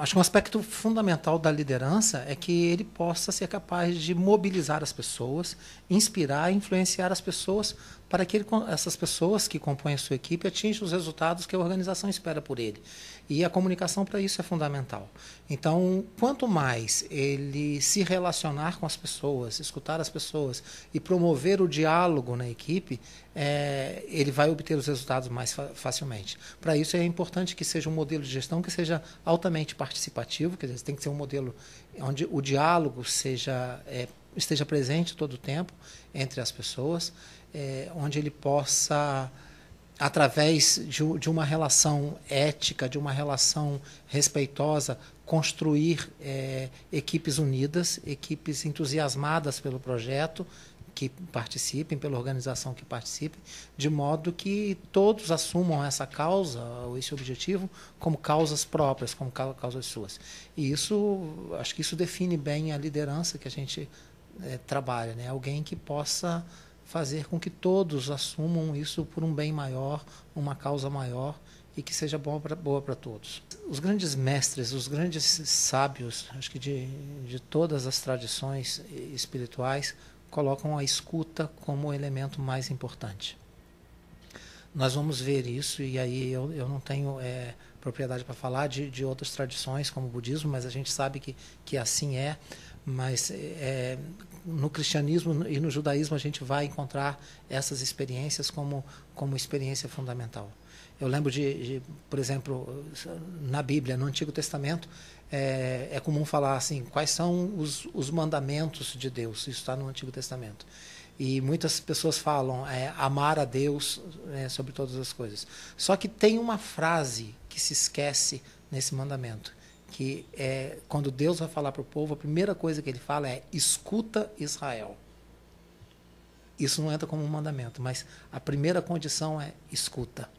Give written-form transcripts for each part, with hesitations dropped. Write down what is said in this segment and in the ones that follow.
Acho que um aspecto fundamental da liderança é que ele possa ser capaz de mobilizar as pessoas, inspirar e influenciar as pessoas para que essas pessoas que compõem a sua equipe atinjam os resultados que a organização espera por ele. E a comunicação para isso é fundamental. Então, quanto mais ele se relacionar com as pessoas, escutar as pessoas e promover o diálogo na equipe, ele vai obter os resultados mais facilmente. Para isso é importante que seja um modelo de gestão que seja altamente participativo, quer dizer, tem que ser um modelo onde o diálogo esteja presente todo o tempo entre as pessoas, onde ele possa, através de uma relação ética, de uma relação respeitosa, construir equipes unidas, equipes entusiasmadas pelo projeto que participem, pela organização que participem, de modo que todos assumam essa causa, ou esse objetivo, como causas próprias, como causas suas. E isso, acho que isso define bem a liderança que a gente trabalha, né? Alguém que possa fazer com que todos assumam isso por um bem maior, uma causa maior, e que seja boa para todos. Os grandes mestres, os grandes sábios, acho que de todas as tradições espirituais, colocam a escuta como o elemento mais importante. Nós vamos ver isso, e aí eu não tenho propriedade para falar de outras tradições, como o budismo, mas a gente sabe que assim é. Mas no cristianismo e no judaísmo a gente vai encontrar essas experiências como experiência fundamental. Eu lembro por exemplo, na Bíblia, no Antigo Testamento, é comum falar assim, quais são os mandamentos de Deus. Isso está no Antigo Testamento. E muitas pessoas falam amar a Deus sobre todas as coisas. Só que tem uma frase que se esquece nesse mandamento, que quando Deus vai falar para o povo, a primeira coisa que ele fala é: escuta Israel. Isso não entra como um mandamento, mas a primeira condição é escuta.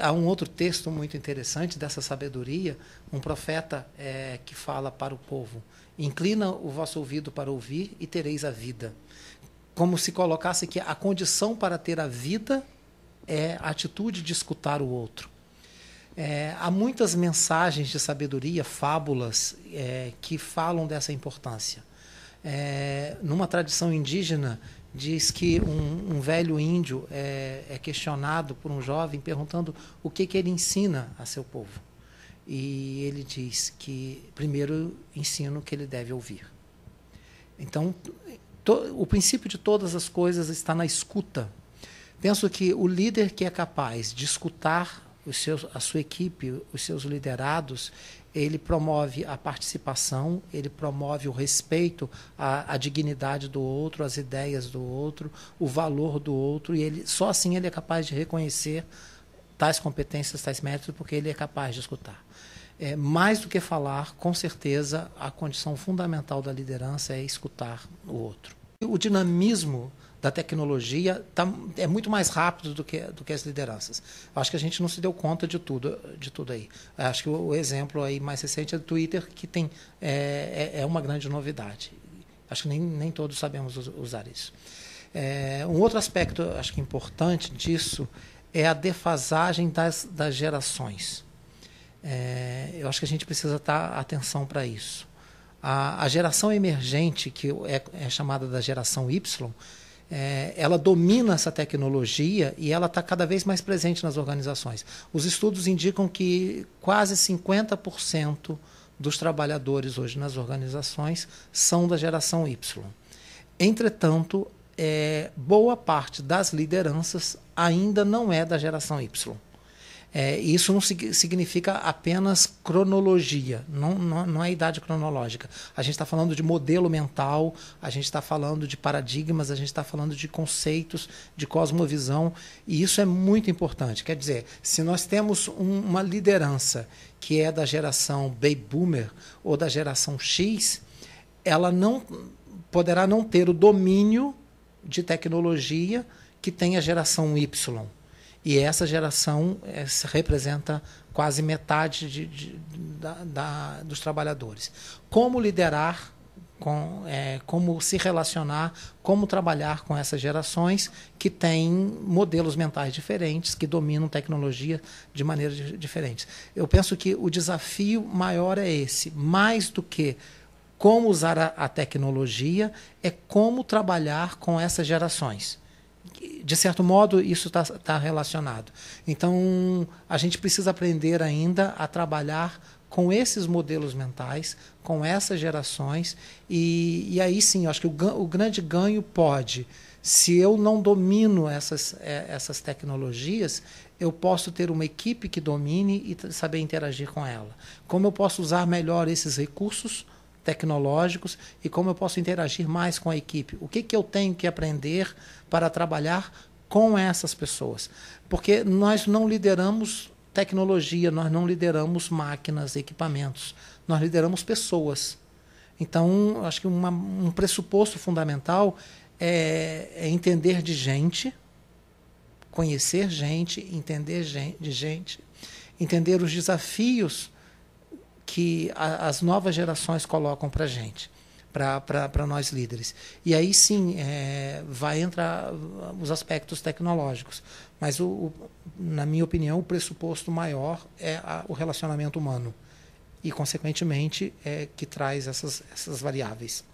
Há um outro texto muito interessante dessa sabedoria, um profeta que fala para o povo: inclina o vosso ouvido para ouvir e tereis a vida. Como se colocasse que a condição para ter a vida é a atitude de escutar o outro. Há muitas mensagens de sabedoria, fábulas, que falam dessa importância. Numa tradição indígena, diz que um velho índio é questionado por um jovem perguntando o que ele ensina a seu povo. E ele diz que primeiro ensina o que ele deve ouvir. Então, o princípio de todas as coisas está na escuta. Penso que o líder que é capaz de escutar a sua equipe, os seus liderados, ele promove a participação, ele promove o respeito à dignidade do outro, às ideias do outro, o valor do outro, e só assim ele é capaz de reconhecer tais competências, tais méritos, porque ele é capaz de escutar. Mais do que falar, com certeza, a condição fundamental da liderança é escutar o outro. O dinamismo da tecnologia é muito mais rápido do que as lideranças. Acho que a gente não se deu conta de tudo aí. Acho que o exemplo aí mais recente é do Twitter, que é uma grande novidade. Acho que nem todos sabemos usar isso. Um outro aspecto, acho que importante disso, é a defasagem das gerações. Eu acho que a gente precisa dar atenção para isso. A geração emergente, que é chamada da geração Y, ela domina essa tecnologia e ela está cada vez mais presente nas organizações. Os estudos indicam que quase 50% dos trabalhadores hoje nas organizações são da geração Y. Entretanto, boa parte das lideranças ainda não é da geração Y. Isso não significa apenas cronologia, não é idade cronológica. A gente está falando de modelo mental, a gente está falando de paradigmas, a gente está falando de conceitos, de cosmovisão, e isso é muito importante. Quer dizer, se nós temos uma liderança que é da geração Baby Boomer ou da geração X, ela poderá não ter o domínio de tecnologia que tem a geração Y. E essa geração representa quase metade dos trabalhadores. Como liderar como se relacionar, como trabalhar com essas gerações que têm modelos mentais diferentes, que dominam tecnologia de maneiras diferentes. Eu penso que o desafio maior é esse, mais do que como usar a tecnologia, é como trabalhar com essas gerações. De certo modo, isso está relacionado. Então, a gente precisa aprender ainda a trabalhar com esses modelos mentais, com essas gerações, e aí sim, eu acho que o grande ganho pode, se eu não domino essas tecnologias, eu posso ter uma equipe que domine e saber interagir com ela. Como eu posso usar melhor esses recursos tecnológicos e como eu posso interagir mais com a equipe. O que eu tenho que aprender para trabalhar com essas pessoas? Porque nós não lideramos tecnologia, nós não lideramos máquinas, equipamentos, nós lideramos pessoas. Então, acho que um pressuposto fundamental é entender de gente, conhecer gente, entender de gente, entender os desafios que as novas gerações colocam para a gente, para nós líderes. E aí sim vai entrar os aspectos tecnológicos, mas na minha opinião o pressuposto maior é o relacionamento humano e consequentemente que traz essas variáveis.